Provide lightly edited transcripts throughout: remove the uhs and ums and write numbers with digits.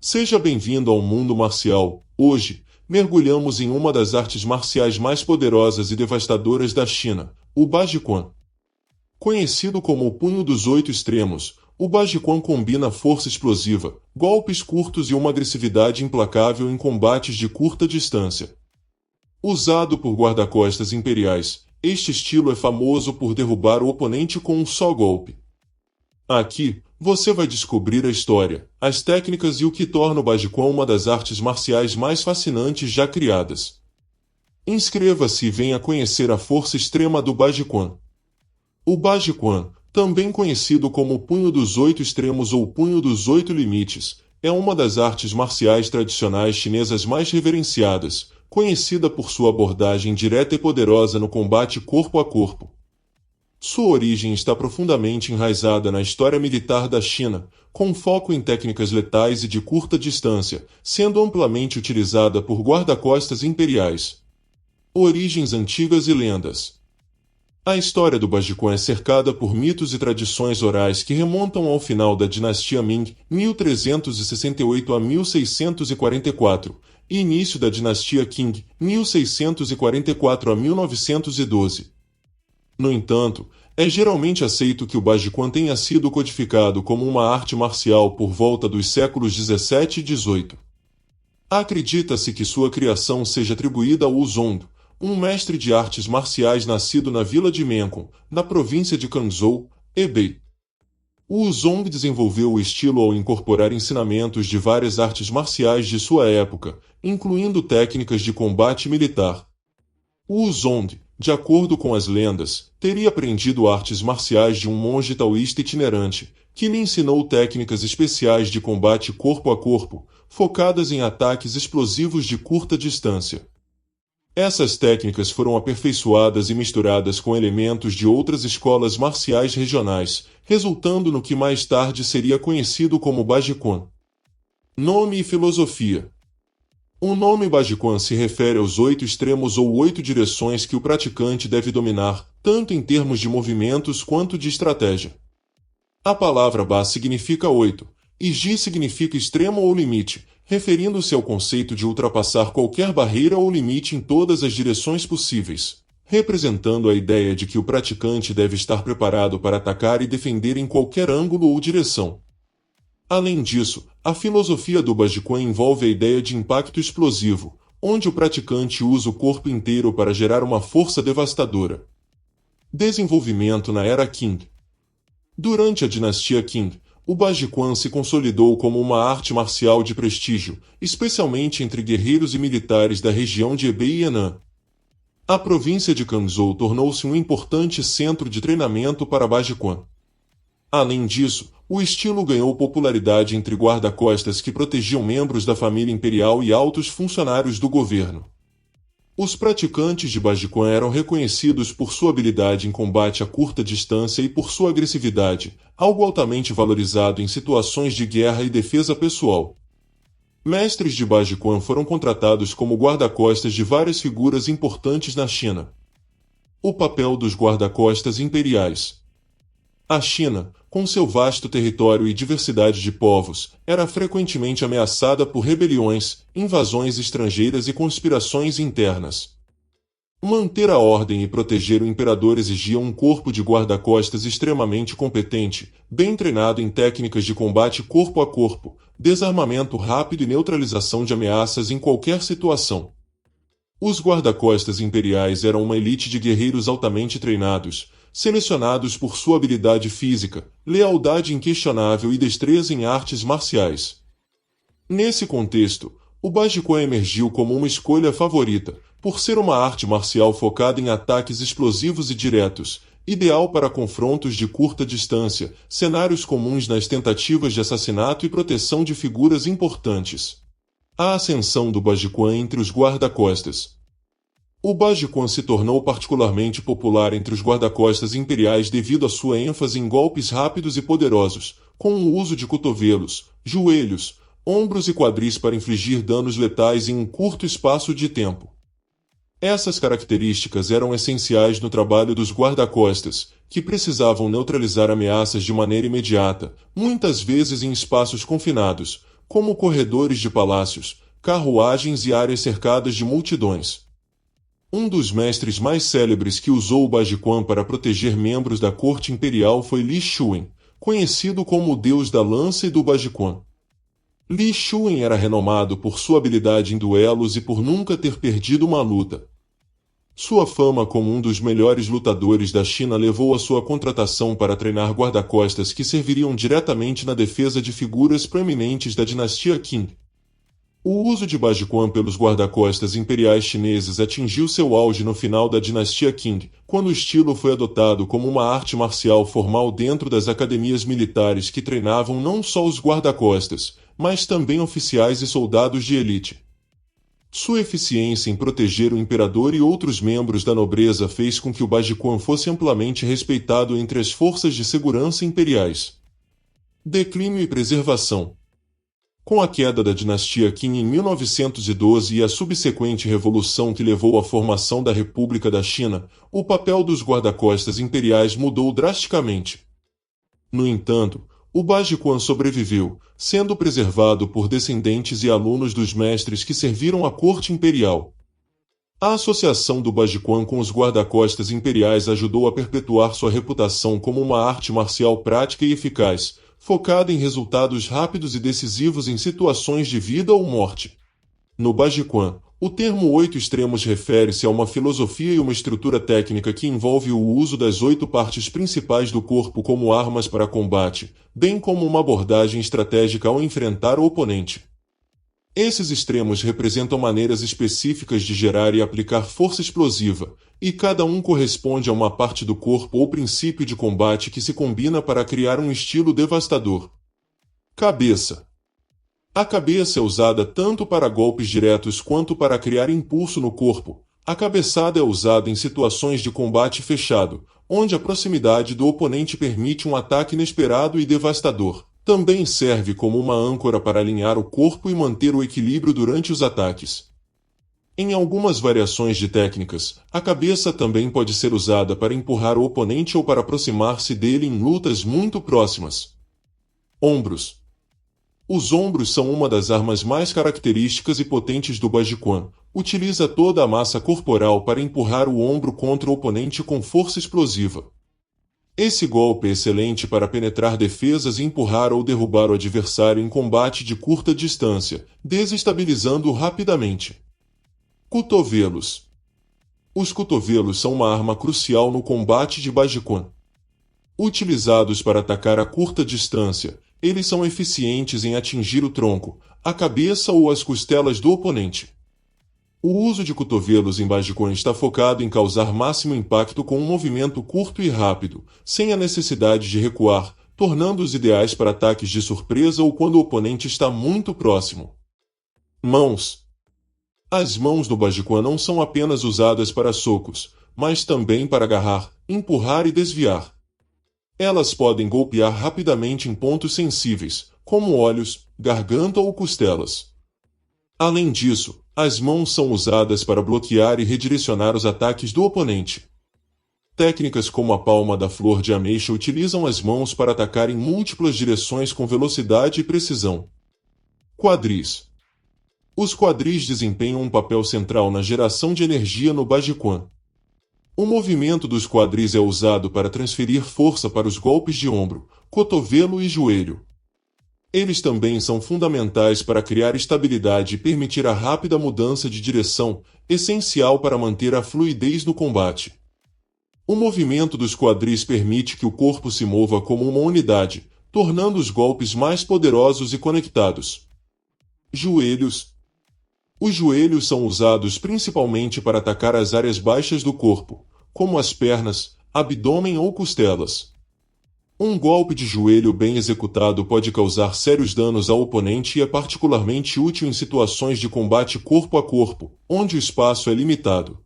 Seja bem-vindo ao mundo marcial. Hoje, mergulhamos em uma das artes marciais mais poderosas e devastadoras da China, o Bajiquan. Conhecido como o Punho dos Oito Extremos, o Bajiquan combina força explosiva, golpes curtos e uma agressividade implacável em combates de curta distância. Usado por guarda-costas imperiais, este estilo é famoso por derrubar o oponente com um só golpe. Aqui, você vai descobrir a história, as técnicas e o que torna o Bajiquan uma das artes marciais mais fascinantes já criadas. Inscreva-se e venha conhecer a força extrema do Bajiquan. O Bajiquan, também conhecido como o Punho dos Oito Extremos ou Punho dos Oito Limites, é uma das artes marciais tradicionais chinesas mais reverenciadas, conhecida por sua abordagem direta e poderosa no combate corpo a corpo. Sua origem está profundamente enraizada na história militar da China, com foco em técnicas letais e de curta distância, sendo amplamente utilizada por guarda-costas imperiais. Origens antigas e lendas. A história do Bajiquan é cercada por mitos e tradições orais que remontam ao final da dinastia Ming, 1368 a 1644, e início da dinastia Qing, 1644 a 1912. No entanto, é geralmente aceito que o Bajiquan tenha sido codificado como uma arte marcial por volta dos séculos 17 e 18. Acredita-se que sua criação seja atribuída a Wu Zong, um mestre de artes marciais nascido na vila de Mencon, na província de Quanzhou, Hebei. Wu Zong desenvolveu o estilo ao incorporar ensinamentos de várias artes marciais de sua época, incluindo técnicas de combate militar. Wu Zong, de acordo com as lendas, teria aprendido artes marciais de um monge taoísta itinerante, que lhe ensinou técnicas especiais de combate corpo a corpo, focadas em ataques explosivos de curta distância. Essas técnicas foram aperfeiçoadas e misturadas com elementos de outras escolas marciais regionais, resultando no que mais tarde seria conhecido como Bajiquan. Nome e filosofia. O nome Bajiquan se refere aos 8 extremos ou 8 direções que o praticante deve dominar, tanto em termos de movimentos quanto de estratégia. A palavra Ba significa 8, e Ji significa extremo ou limite, referindo-se ao conceito de ultrapassar qualquer barreira ou limite em todas as direções possíveis, representando a ideia de que o praticante deve estar preparado para atacar e defender em qualquer ângulo ou direção. Além disso, a filosofia do Bajiquan envolve a ideia de impacto explosivo, onde o praticante usa o corpo inteiro para gerar uma força devastadora. Desenvolvimento na era Qing. Durante a dinastia Qing, o Bajiquan se consolidou como uma arte marcial de prestígio, especialmente entre guerreiros e militares da região de Hebei e Henan. A província de Quanzhou tornou-se um importante centro de treinamento para Bajiquan. Além disso, o estilo ganhou popularidade entre guarda-costas que protegiam membros da família imperial e altos funcionários do governo. Os praticantes de Bajiquan eram reconhecidos por sua habilidade em combate a curta distância e por sua agressividade, algo altamente valorizado em situações de guerra e defesa pessoal. Mestres de Bajiquan foram contratados como guarda-costas de várias figuras importantes na China. O papel dos guarda-costas imperiais. A China, com seu vasto território e diversidade de povos, era frequentemente ameaçada por rebeliões, invasões estrangeiras e conspirações internas. Manter a ordem e proteger o imperador exigia um corpo de guarda-costas extremamente competente, bem treinado em técnicas de combate corpo a corpo, desarmamento rápido e neutralização de ameaças em qualquer situação. Os guarda-costas imperiais eram uma elite de guerreiros altamente treinados, selecionados por sua habilidade física, lealdade inquestionável e destreza em artes marciais. Nesse contexto, o Bajiquan emergiu como uma escolha favorita, por ser uma arte marcial focada em ataques explosivos e diretos, ideal para confrontos de curta distância, cenários comuns nas tentativas de assassinato e proteção de figuras importantes. A ascensão do Bajiquan entre os guarda-costas. O Bajiquan se tornou particularmente popular entre os guarda-costas imperiais devido à sua ênfase em golpes rápidos e poderosos, com o uso de cotovelos, joelhos, ombros e quadris para infligir danos letais em um curto espaço de tempo. Essas características eram essenciais no trabalho dos guarda-costas, que precisavam neutralizar ameaças de maneira imediata, muitas vezes em espaços confinados, como corredores de palácios, carruagens e áreas cercadas de multidões. Um dos mestres mais célebres que usou o Bajiquan para proteger membros da corte imperial foi Li Shuen, conhecido como o deus da lança e do Bajiquan. Li Shuen era renomado por sua habilidade em duelos e por nunca ter perdido uma luta. Sua fama como um dos melhores lutadores da China levou a sua contratação para treinar guarda-costas que serviriam diretamente na defesa de figuras proeminentes da dinastia Qing. O uso de Bajiquan pelos guarda-costas imperiais chineses atingiu seu auge no final da dinastia Qing, quando o estilo foi adotado como uma arte marcial formal dentro das academias militares que treinavam não só os guarda-costas, mas também oficiais e soldados de elite. Sua eficiência em proteger o imperador e outros membros da nobreza fez com que o Bajiquan fosse amplamente respeitado entre as forças de segurança imperiais. Declínio e preservação. Com a queda da dinastia Qin em 1912 e a subsequente revolução que levou à formação da República da China, o papel dos guarda-costas imperiais mudou drasticamente. No entanto, o Bajiquan sobreviveu, sendo preservado por descendentes e alunos dos mestres que serviram à corte imperial. A associação do Bajiquan com os guarda-costas imperiais ajudou a perpetuar sua reputação como uma arte marcial prática e eficaz, focada em resultados rápidos e decisivos em situações de vida ou morte. No Bajiquan, o termo 8 extremos refere-se a uma filosofia e uma estrutura técnica que envolve o uso das 8 partes principais do corpo como armas para combate, bem como uma abordagem estratégica ao enfrentar o oponente. Esses extremos representam maneiras específicas de gerar e aplicar força explosiva, e cada um corresponde a uma parte do corpo ou princípio de combate que se combina para criar um estilo devastador. Cabeça. A cabeça é usada tanto para golpes diretos quanto para criar impulso no corpo. A cabeçada é usada em situações de combate fechado, onde a proximidade do oponente permite um ataque inesperado e devastador. Também serve como uma âncora para alinhar o corpo e manter o equilíbrio durante os ataques. Em algumas variações de técnicas, a cabeça também pode ser usada para empurrar o oponente ou para aproximar-se dele em lutas muito próximas. Ombros. Os ombros são uma das armas mais características e potentes do Bajiquan. Utiliza toda a massa corporal para empurrar o ombro contra o oponente com força explosiva. Esse golpe é excelente para penetrar defesas e empurrar ou derrubar o adversário em combate de curta distância, desestabilizando-o rapidamente. Cotovelos. Os cotovelos são uma arma crucial no combate de Bajiquan. Utilizados para atacar a curta distância, eles são eficientes em atingir o tronco, a cabeça ou as costelas do oponente. O uso de cotovelos em Bajiquan está focado em causar máximo impacto com um movimento curto e rápido, sem a necessidade de recuar, tornando-os ideais para ataques de surpresa ou quando o oponente está muito próximo. Mãos. As mãos no Bajiquan não são apenas usadas para socos, mas também para agarrar, empurrar e desviar. Elas podem golpear rapidamente em pontos sensíveis, como olhos, garganta ou costelas. Além disso, as mãos são usadas para bloquear e redirecionar os ataques do oponente. Técnicas como a palma da flor de ameixa utilizam as mãos para atacar em múltiplas direções com velocidade e precisão. Quadris. Os quadris desempenham um papel central na geração de energia no Bajiquan. O movimento dos quadris é usado para transferir força para os golpes de ombro, cotovelo e joelho. Eles também são fundamentais para criar estabilidade e permitir a rápida mudança de direção, essencial para manter a fluidez no combate. O movimento dos quadris permite que o corpo se mova como uma unidade, tornando os golpes mais poderosos e conectados. Joelhos. Os joelhos são usados principalmente para atacar as áreas baixas do corpo, como as pernas, abdômen ou costelas. Um golpe de joelho bem executado pode causar sérios danos ao oponente e é particularmente útil em situações de combate corpo a corpo, onde o espaço é limitado.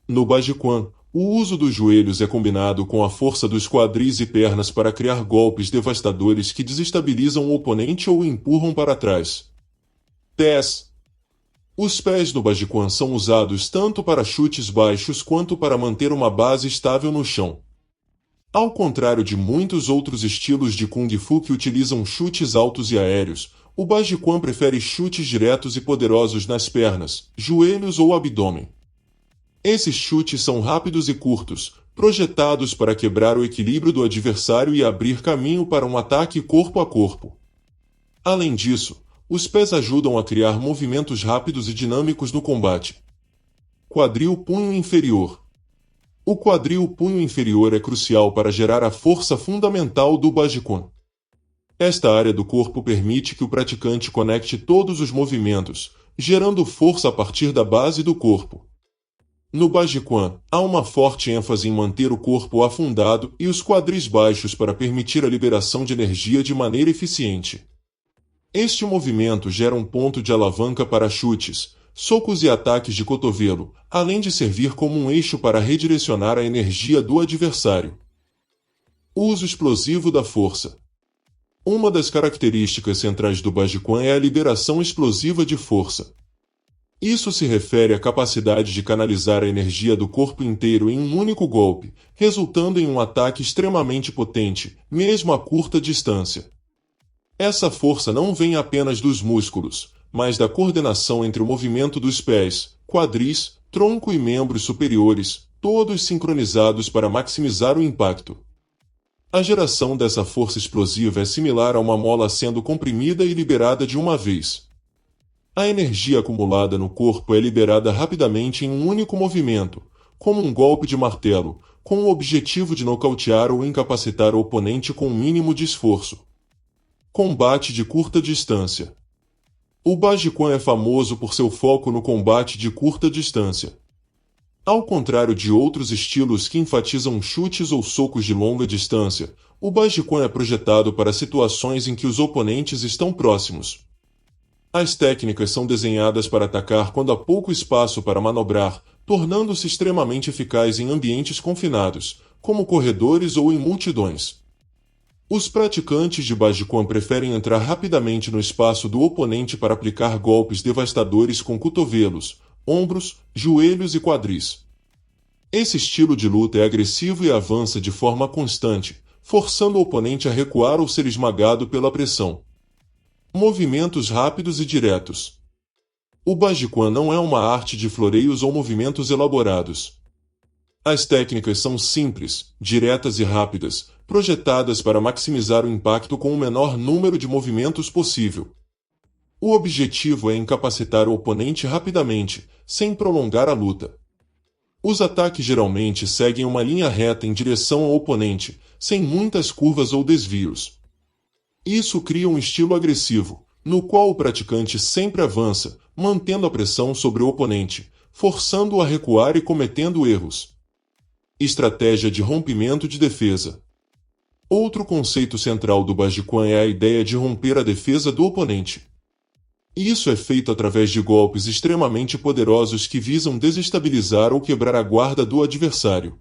No Bajiquan, o uso dos joelhos é combinado com a força dos quadris e pernas para criar golpes devastadores que desestabilizam o oponente ou o empurram para trás. Pés. Os pés no Bajiquan são usados tanto para chutes baixos quanto para manter uma base estável no chão. Ao contrário de muitos outros estilos de Kung Fu que utilizam chutes altos e aéreos, O Bajiquan prefere chutes diretos e poderosos nas pernas, joelhos ou abdômen. Esses chutes são rápidos e curtos, projetados para quebrar o equilíbrio do adversário e abrir caminho para um ataque corpo a corpo. Além disso, os pés ajudam a criar movimentos rápidos e dinâmicos no combate. Quadril punho inferior. O quadril punho inferior é crucial para gerar a força fundamental do Bajiquan. Esta área do corpo permite que o praticante conecte todos os movimentos, gerando força a partir da base do corpo. No Bajiquan, há uma forte ênfase em manter o corpo afundado e os quadris baixos para permitir a liberação de energia de maneira eficiente. Este movimento gera um ponto de alavanca para chutes, socos e ataques de cotovelo, além de servir como um eixo para redirecionar a energia do adversário. Uso explosivo da força. Uma das características centrais do Bajiquan é a liberação explosiva de força. Isso se refere à capacidade de canalizar a energia do corpo inteiro em um único golpe, resultando em um ataque extremamente potente, mesmo a curta distância. Essa força não vem apenas dos músculos, mas da coordenação entre o movimento dos pés, quadris, tronco e membros superiores, todos sincronizados para maximizar o impacto. A geração dessa força explosiva é similar a uma mola sendo comprimida e liberada de uma vez. A energia acumulada no corpo é liberada rapidamente em um único movimento, como um golpe de martelo, com o objetivo de nocautear ou incapacitar o oponente com o mínimo de esforço. Combate de curta distância. O Bajiquan é famoso por seu foco no combate de curta distância. Ao contrário de outros estilos que enfatizam chutes ou socos de longa distância, o Bajiquan é projetado para situações em que os oponentes estão próximos. As técnicas são desenhadas para atacar quando há pouco espaço para manobrar, tornando-se extremamente eficaz em ambientes confinados, como corredores ou em multidões. Os praticantes de Bajiquan preferem entrar rapidamente no espaço do oponente para aplicar golpes devastadores com cotovelos, ombros, joelhos e quadris. Esse estilo de luta é agressivo e avança de forma constante, forçando o oponente a recuar ou ser esmagado pela pressão. Movimentos rápidos e diretos. O Bajiquan não é uma arte de floreios ou movimentos elaborados. As técnicas são simples, diretas e rápidas, projetadas para maximizar o impacto com o menor número de movimentos possível. O objetivo é incapacitar o oponente rapidamente, sem prolongar a luta. Os ataques geralmente seguem uma linha reta em direção ao oponente, sem muitas curvas ou desvios. Isso cria um estilo agressivo, no qual o praticante sempre avança, mantendo a pressão sobre o oponente, forçando-o a recuar e cometendo erros. Estratégia de rompimento de defesa. Outro conceito central do Bajiquan é a ideia de romper a defesa do oponente. Isso é feito através de golpes extremamente poderosos que visam desestabilizar ou quebrar a guarda do adversário.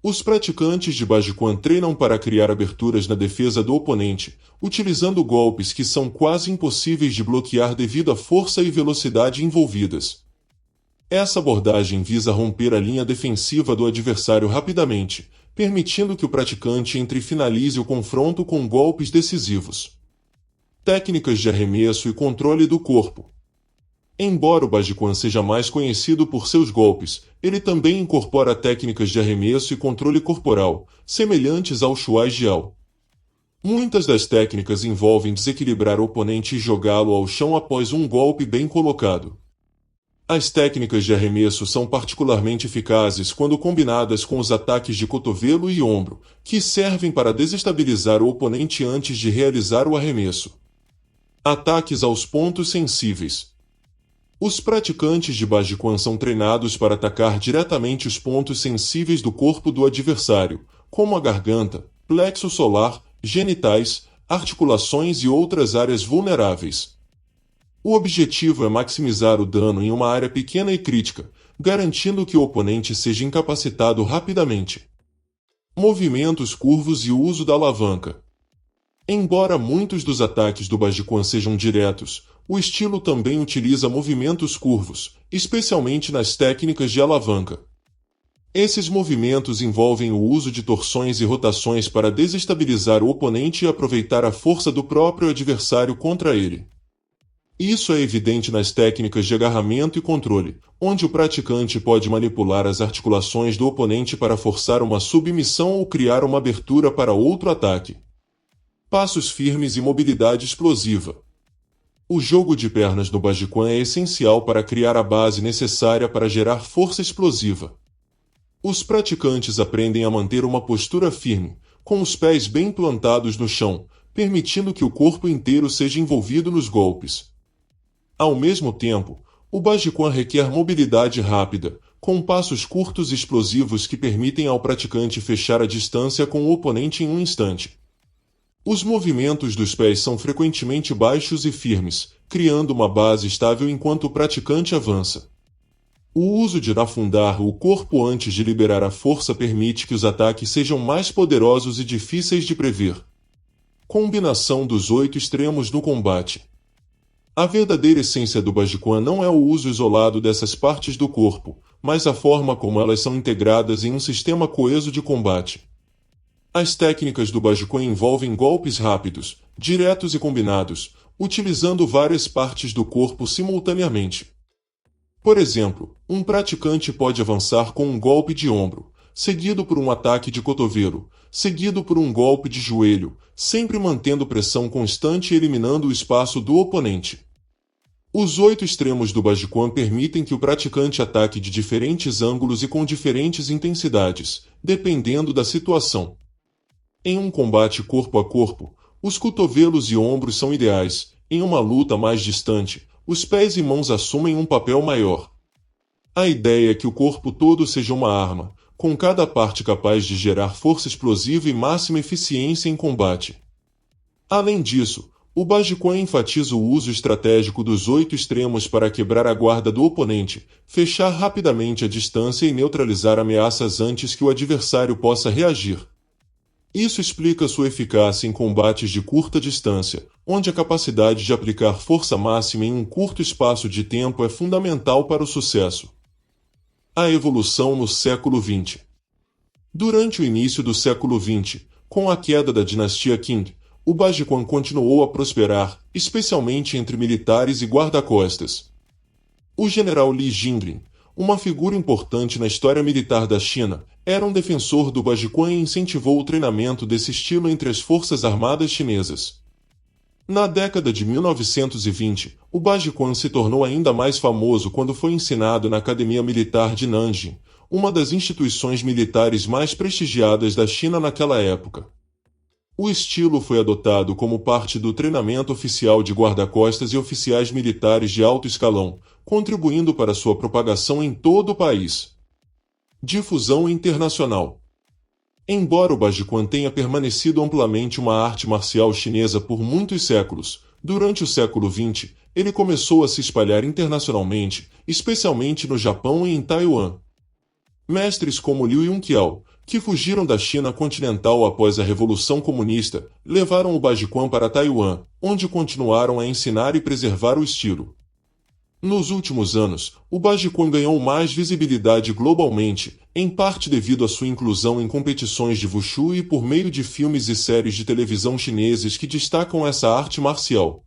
Os praticantes de Bajiquan treinam para criar aberturas na defesa do oponente, utilizando golpes que são quase impossíveis de bloquear devido à força e velocidade envolvidas. Essa abordagem visa romper a linha defensiva do adversário rapidamente, permitindo que o praticante entre e finalize o confronto com golpes decisivos. Técnicas de arremesso e controle do corpo. Embora o Bajiquan seja mais conhecido por seus golpes, ele também incorpora técnicas de arremesso e controle corporal, semelhantes ao Shuai Jiao. Muitas das técnicas envolvem desequilibrar o oponente e jogá-lo ao chão após um golpe bem colocado. As técnicas de arremesso são particularmente eficazes quando combinadas com os ataques de cotovelo e ombro, que servem para desestabilizar o oponente antes de realizar o arremesso. Ataques aos pontos sensíveis. Os praticantes de Bajiquan são treinados para atacar diretamente os pontos sensíveis do corpo do adversário, como a garganta, plexo solar, genitais, articulações e outras áreas vulneráveis. O objetivo é maximizar o dano em uma área pequena e crítica, garantindo que o oponente seja incapacitado rapidamente. Movimentos curvos e o uso da alavanca. Embora muitos dos ataques do Bajiquan sejam diretos, o estilo também utiliza movimentos curvos, especialmente nas técnicas de alavanca. Esses movimentos envolvem o uso de torções e rotações para desestabilizar o oponente e aproveitar a força do próprio adversário contra ele. Isso é evidente nas técnicas de agarramento e controle, onde o praticante pode manipular as articulações do oponente para forçar uma submissão ou criar uma abertura para outro ataque. Passos firmes e mobilidade explosiva. O jogo de pernas no Bajikwan é essencial para criar a base necessária para gerar força explosiva. Os praticantes aprendem a manter uma postura firme, com os pés bem plantados no chão, permitindo que o corpo inteiro seja envolvido nos golpes. Ao mesmo tempo, o Bajikwan requer mobilidade rápida, com passos curtos e explosivos que permitem ao praticante fechar a distância com o oponente em um instante. Os movimentos dos pés são frequentemente baixos e firmes, criando uma base estável enquanto o praticante avança. O uso de afundar o corpo antes de liberar a força permite que os ataques sejam mais poderosos e difíceis de prever. Combinação dos 8 extremos no combate. A verdadeira essência do Bajikwan não é o uso isolado dessas partes do corpo, mas a forma como elas são integradas em um sistema coeso de combate. As técnicas do Bajikwan envolvem golpes rápidos, diretos e combinados, utilizando várias partes do corpo simultaneamente. Por exemplo, um praticante pode avançar com um golpe de ombro, seguido por um ataque de cotovelo, seguido por um golpe de joelho, sempre mantendo pressão constante e eliminando o espaço do oponente. Os 8 extremos do Bajikwan permitem que o praticante ataque de diferentes ângulos e com diferentes intensidades, dependendo da situação. Em um combate corpo a corpo, os cotovelos e ombros são ideais. Em uma luta mais distante, os pés e mãos assumem um papel maior. A ideia é que o corpo todo seja uma arma, com cada parte capaz de gerar força explosiva e máxima eficiência em combate. Além disso, o Bajikwan enfatiza o uso estratégico dos 8 extremos para quebrar a guarda do oponente, fechar rapidamente a distância e neutralizar ameaças antes que o adversário possa reagir. Isso explica sua eficácia em combates de curta distância, onde a capacidade de aplicar força máxima em um curto espaço de tempo é fundamental para o sucesso. A evolução no século XX. Durante o início do século XX, com a queda da dinastia Qing, o Bajikwan continuou a prosperar, especialmente entre militares e guarda-costas. O general Li Jingling, uma figura importante na história militar da China, era um defensor do Bajikwan e incentivou o treinamento desse estilo entre as forças armadas chinesas. Na década de 1920, o Bajikwan se tornou ainda mais famoso quando foi ensinado na Academia Militar de Nanjing, uma das instituições militares mais prestigiadas da China naquela época. O estilo foi adotado como parte do treinamento oficial de guarda-costas e oficiais militares de alto escalão, contribuindo para sua propagação em todo o país. Difusão internacional. Embora o Bajikwan tenha permanecido amplamente uma arte marcial chinesa por muitos séculos, durante o século XX, ele começou a se espalhar internacionalmente, especialmente no Japão e em Taiwan. Mestres como Liu Yunqiao, que fugiram da China continental após a Revolução Comunista, levaram o Bajikwan para Taiwan, onde continuaram a ensinar e preservar o estilo. Nos últimos anos, o Bajikwan ganhou mais visibilidade globalmente, em parte devido à sua inclusão em competições de Wushu e por meio de filmes e séries de televisão chineses que destacam essa arte marcial.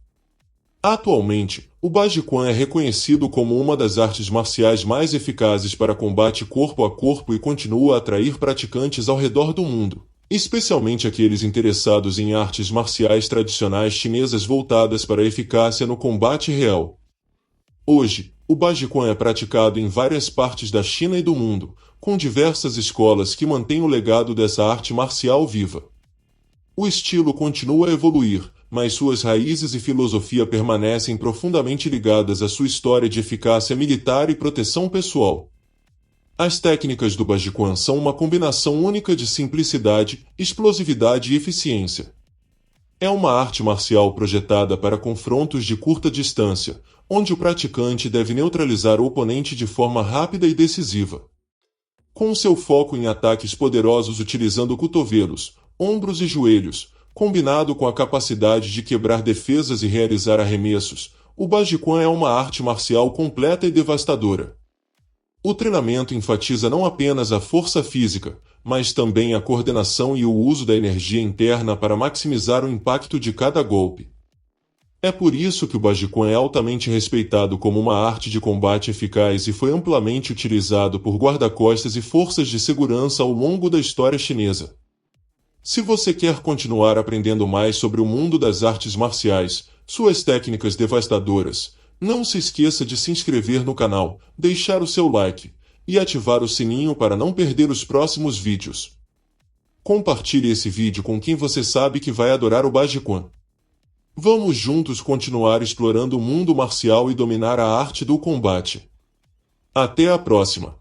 Atualmente, o Bajikwan é reconhecido como uma das artes marciais mais eficazes para combate corpo a corpo e continua a atrair praticantes ao redor do mundo, especialmente aqueles interessados em artes marciais tradicionais chinesas voltadas para a eficácia no combate real. Hoje, o Bajikwan é praticado em várias partes da China e do mundo, com diversas escolas que mantêm o legado dessa arte marcial viva. O estilo continua a evoluir, mas suas raízes e filosofia permanecem profundamente ligadas à sua história de eficácia militar e proteção pessoal. As técnicas do Bajikwan são uma combinação única de simplicidade, explosividade e eficiência. É uma arte marcial projetada para confrontos de curta distância, onde o praticante deve neutralizar o oponente de forma rápida e decisiva. Com seu foco em ataques poderosos utilizando cotovelos, ombros e joelhos, combinado com a capacidade de quebrar defesas e realizar arremessos, o Bajikwan é uma arte marcial completa e devastadora. O treinamento enfatiza não apenas a força física, mas também a coordenação e o uso da energia interna para maximizar o impacto de cada golpe. É por isso que o Bajikwan é altamente respeitado como uma arte de combate eficaz e foi amplamente utilizado por guarda-costas e forças de segurança ao longo da história chinesa. Se você quer continuar aprendendo mais sobre o mundo das artes marciais, suas técnicas devastadoras, não se esqueça de se inscrever no canal, deixar o seu like e ativar o sininho para não perder os próximos vídeos. Compartilhe esse vídeo com quem você sabe que vai adorar o Bajikwan. Vamos juntos continuar explorando o mundo marcial e dominar a arte do combate. Até a próxima!